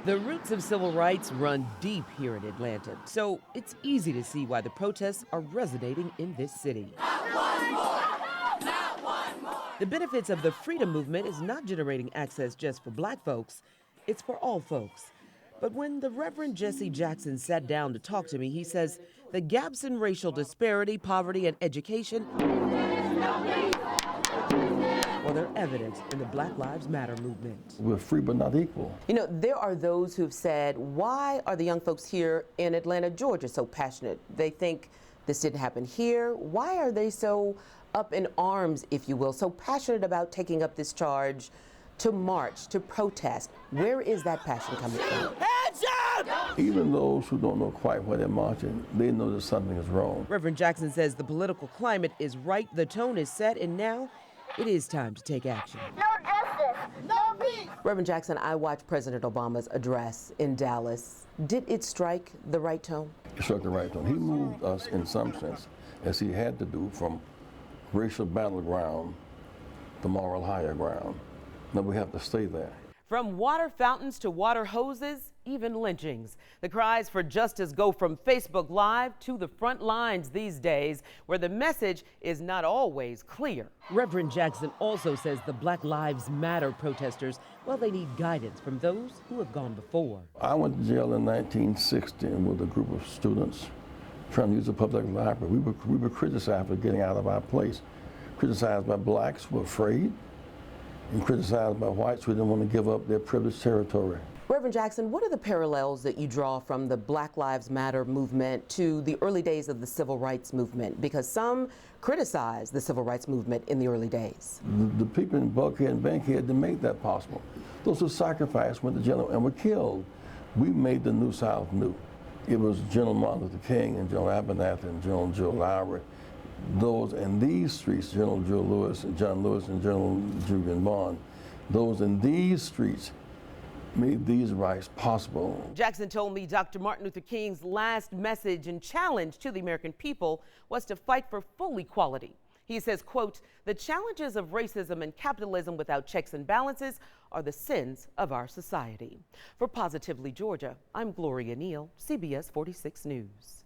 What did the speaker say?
The roots of civil rights run deep here in Atlanta, so it's easy to see why the protests are resonating in this city. The benefits of the freedom movement is not generating access just for black folks, it's for all folks. But when the Reverend Jesse Jackson sat down to talk to me, he says the gaps in racial disparity, poverty, and education, well, they're evident in the Black Lives Matter movement. We're free but not equal. You know, there are those who've said, why are the young folks here in Atlanta, Georgia so passionate? They think this didn't happen here. Why are they so up in arms, if you will, so passionate about taking up this charge to march, to protest? Where is that passion coming from? Hands up! Even those who don't know quite why they're marching, they know that something is wrong. Reverend Jackson says the political climate is right, the tone is set, and now it is time to take action. No justice, no peace. Reverend Jackson, I watched President Obama's address in Dallas. Did it strike the right tone? It struck the right tone. He moved us in some sense, as he had to do, from racial battleground to moral higher ground. Now we have to stay there. From water fountains to water hoses, even lynchings. The cries for justice go from Facebook Live to the front lines these days, where the message is not always clear. Reverend Jackson also says the Black Lives Matter protesters, well, they need guidance from those who have gone before. I went to jail in 1960 with a group of students trying to use the public library. We were criticized for getting out of our place, criticized by blacks who were afraid, and criticized by whites who didn't want to give up their privileged territory. Reverend Jackson, what are the parallels that you draw from the Black Lives Matter movement to the early days of the civil rights movement? Because some criticize the civil rights movement in the early days. The people in Buckhead and Bankhead didn't make that possible. Those who sacrificed went to jail and were killed. We made the New South new. It was General Martin Luther King and General Abernathy and General Joe Lowry. Those in these streets, General Joe Lewis and John Lewis and General Julian Bond, those in these streets made these rights possible. Jackson told me Dr. Martin Luther King's last message and challenge to the American people was to fight for full equality. He says, quote, "The challenges of racism and capitalism without checks and balances are the sins of our society." For Positively Georgia, I'm Gloria Neal, CBS 46 News.